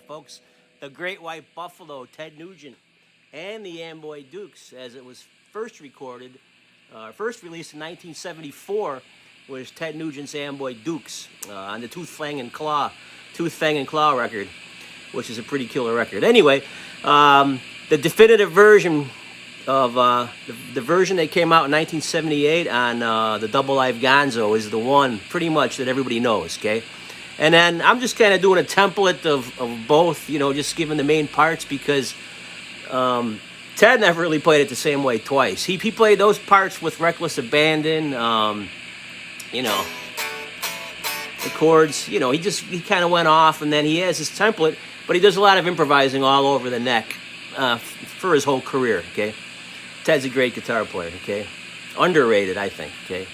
folks. The Great White Buffalo, Ted Nugent, and the Amboy Dukes, as it was first recorded, first released in 1974, was Ted Nugent's Amboy Dukes on the Tooth, Fang, and Claw record, which is a pretty killer record. Anyway, the definitive version of the version that came out in 1978 on the Double Live Gonzo is the one pretty much that everybody knows, okay? And then I'm just kind of doing a template of both, you know, just giving the main parts because Ted never really played it the same way twice. He played those parts with reckless abandon, you know, the chords, you know, he kind of went off, and then he has his template, but he does a lot of improvising all over the neck for his whole career, okay? Ted's a great guitar player, okay? Underrated, I think, okay?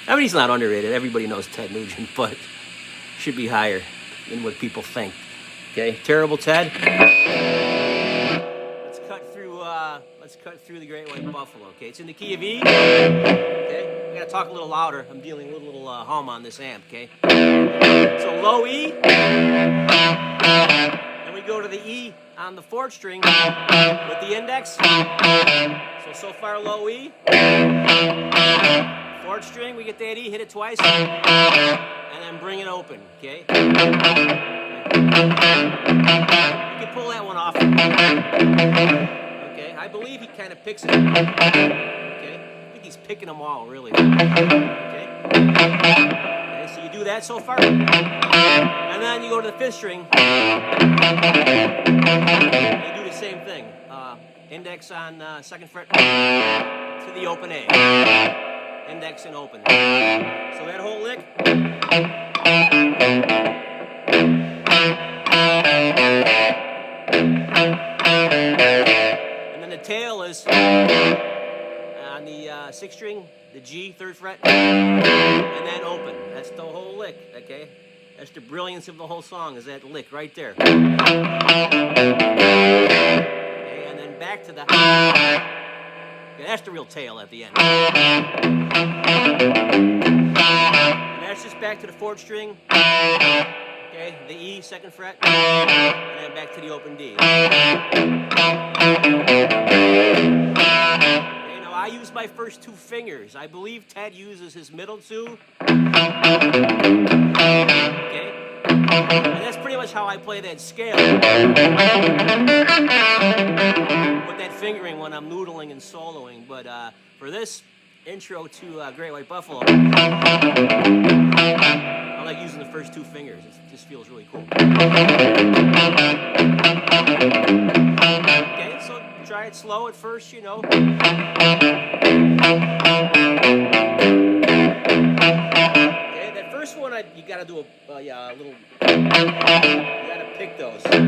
I mean, he's not underrated. Everybody knows Ted Nugent, but should be higher than what people think, okay? Terrible Ted. Let's cut through the Great White Buffalo, okay? It's in the key of E, okay? I gotta talk a little louder. I'm dealing with a little hum on this amp, okay? So low E, and we go to the E on the 4th string with the index. So far low E, 4th string, we get that E, hit it twice, and then bring it open, okay? You can pull that one off. Okay, I believe he kind of picks it. Okay, I think he's picking them all, really. Okay, so you do that so far, and then you go to the 5th string. You do the same thing. Index on 2nd fret to the open A. Index and open. So that whole lick. And then the tail is on the 6th string, the G, 3rd fret, and then open. That's the whole lick, okay? That's the brilliance of the whole song, is that lick right there. Okay, and then back to the... Okay, that's the real tail at the end. And that's just back to the 4th string. Okay, the E, 2nd fret, and then back to the open D. Okay, now I use my first 2 fingers. I believe Ted uses his middle 2. Okay, and that's pretty much how I play that scale. With that fingering when I'm noodling and soloing. But for this intro to Great White Buffalo, I like using the first 2 fingers. It just feels really cool. Okay, so try it slow at first, you know. Okay, that first one, you gotta do a little, you gotta pick those. Okay,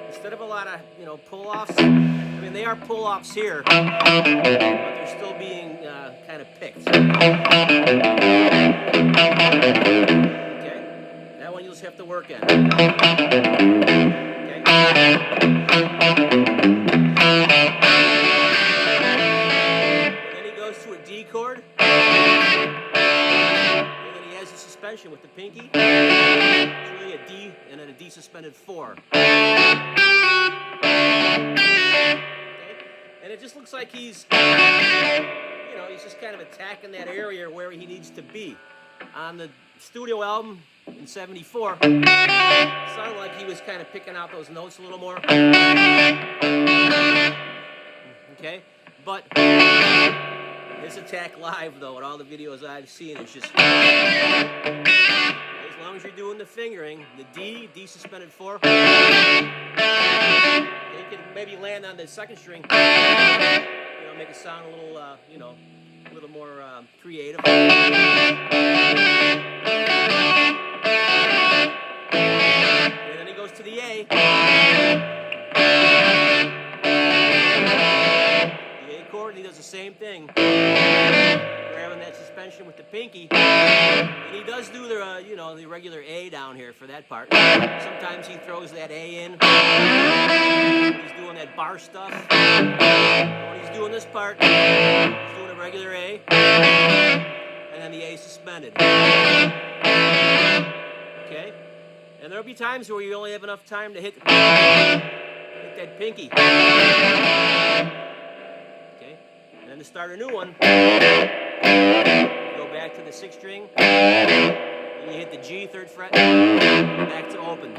instead of a lot of, you know, pull-offs, I mean, they are pull-offs here, but they're still being kind of picked. Okay, that one you'll just have to work at. Okay. And then he goes to a D chord, and then he has a suspension with the pinky. It's really a D and then a D suspended 4. And it just looks like he's, you know, he's just kind of attacking that area where he needs to be. On the studio album in '74, it sounded like he was kind of picking out those notes a little more. Okay, but his attack live, though, and all the videos I've seen, it's just, as long as you're doing the fingering, the D suspended 4, you can maybe land on the 2nd string, you know, make it sound a little, you know, a little more creative. And then he goes to the A. The A chord, and he does the same thing. Grabbing that suspension with the pinky. And he does do the, you know, the regular A down here for that part. Sometimes he throws that A in. He's doing that bar stuff. When he's doing this part, he's doing a regular A. and then the A suspended. Okay? And there'll be times where you only have enough time to hit that pinky. Okay? And then to start a new one, go back to the 6th string, and you hit the G, 3rd fret, back to open.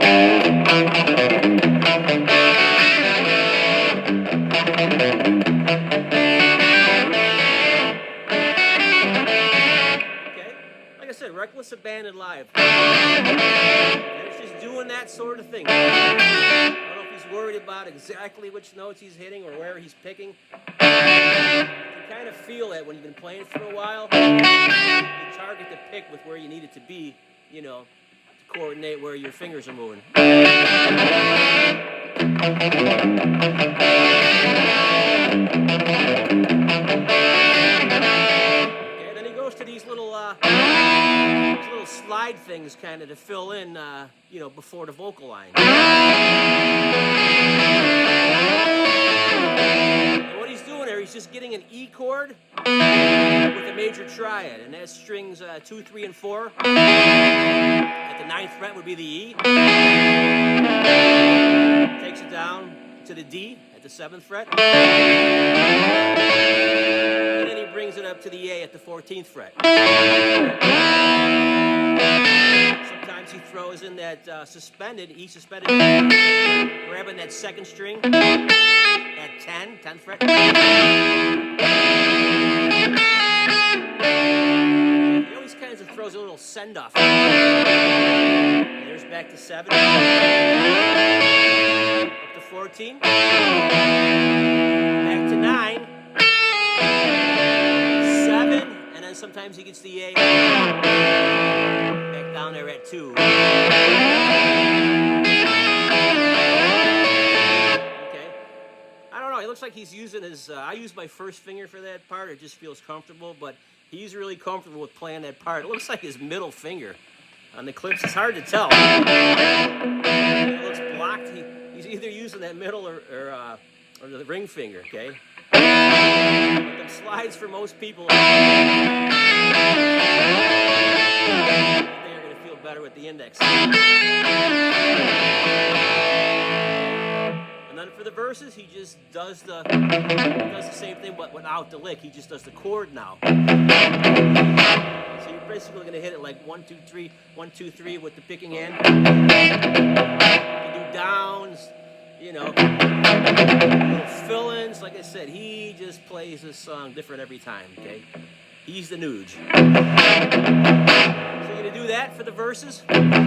Like I said, Reckless Abandon live. And it's just doing that sort of thing. I don't know if he's worried about exactly which notes he's hitting or where he's picking. You can kind of feel that when you've been playing for a while. You target the pick with where you need it to be, you know, to coordinate where your fingers are moving. To these little slide things kind of to fill in, you know, before the vocal line. And what he's doing there, he's just getting an E chord with a major triad, and that's strings 2, 3, and 4. At the 9th fret would be the E. Takes it down to the D at the 7th fret. And then he brings it up to the A at the 14th fret. Sometimes he throws in that suspended, E suspended, grabbing that 2nd string at 10th fret. He always kind of throws a little send-off. There's back to 7. Up to 14. Back to 9. 7, and then sometimes he gets the A back down there at 2. Okay. I don't know, it looks like he's using his, I use my 1st finger for that part, it just feels comfortable, but he's really comfortable with playing that part. It looks like his middle finger on the clips. It's hard to tell. It looks blocked. He's either using that middle or the ring finger, okay? But the slides for most people, I think are going to feel better with the index. And then for the verses, he just does the same thing, but without the lick. He just does the chord now. So you're basically going to hit it like 1, 2, 3, 1, 2, 3 with the picking hand. You do downs, you know, little fill-ins. Like I said, he just plays this song different every time, okay? He's the Nuge. So you're going to do that for the verses. You're going to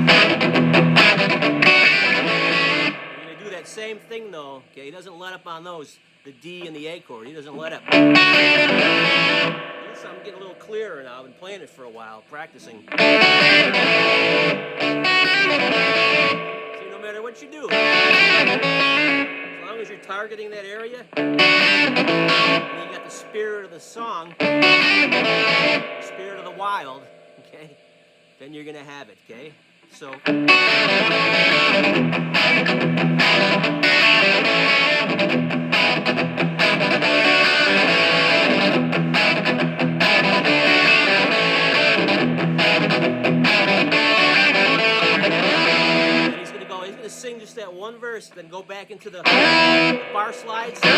do that same thing, though, okay? He doesn't let up on those, the D and the A chord. He doesn't let up. I'm getting a little clearer now. I've been playing it for a while, practicing. See, no matter what you do, as long as you're targeting that area, and you got the spirit of the song, spirit of the wild, okay, then you're going to have it, okay? So... sing just that one verse, then go back into the bar slides. He's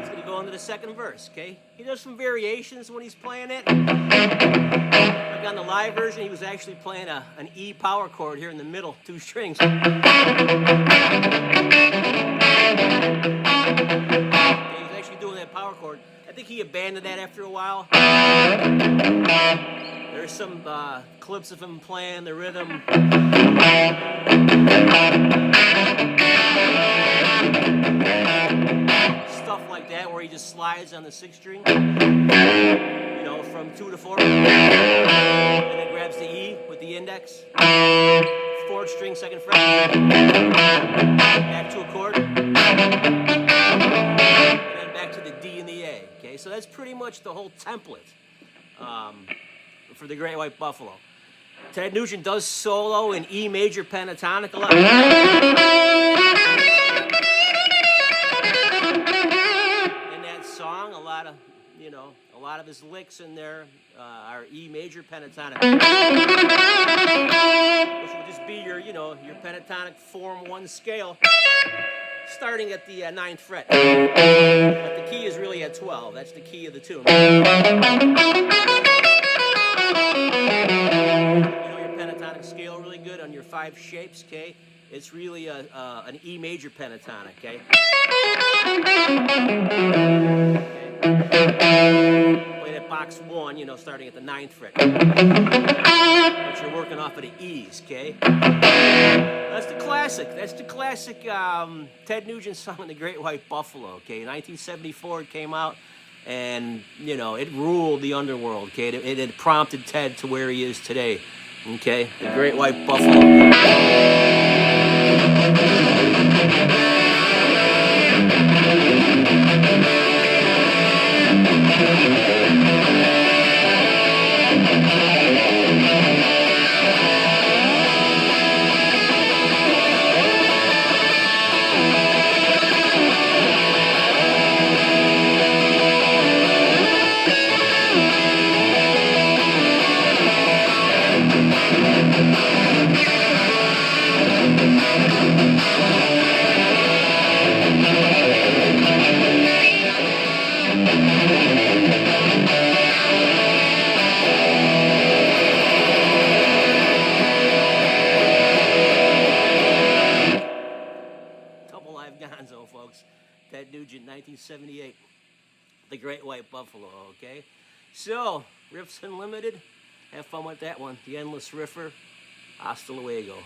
going to go into the 2nd verse, okay? He does some variations when he's playing it. Like on the live version, he was actually playing an E power chord here in the middle, 2 strings. Okay, he's actually doing that power chord. I think he abandoned that after a while. There's some clips of him playing the rhythm. Stuff like that, where he just slides on the 6th string. You know, from 2 to 4. And then grabs the E with the index. 4th string, 2nd fret. Back to a chord. And then back to the D and the A. Okay, so that's pretty much the whole template for the Great White Buffalo. Ted Nugent does solo in E major pentatonic a lot. In that song, a lot of his licks in there are E major pentatonic, which will just be your pentatonic form 1 scale, starting at the 9th fret. But the key is really at 12. That's the key of the tune. Your pentatonic scale really good on your 5 shapes, okay? It's really an E major pentatonic, okay? Play that box 1, starting at the 9th fret. But you're working off of the E's, okay? That's the classic. That's the classic Ted Nugent song, The Great White Buffalo, okay? 1974 it came out, and, it ruled the underworld, okay? It had prompted Ted to where he is today, okay? The Great White Buffalo. Gonzo, folks. Ted Nugent, 1978. The Great White Buffalo, okay? So, Riffs Unlimited. Have fun with that one. The Endless Riffer. Hasta luego.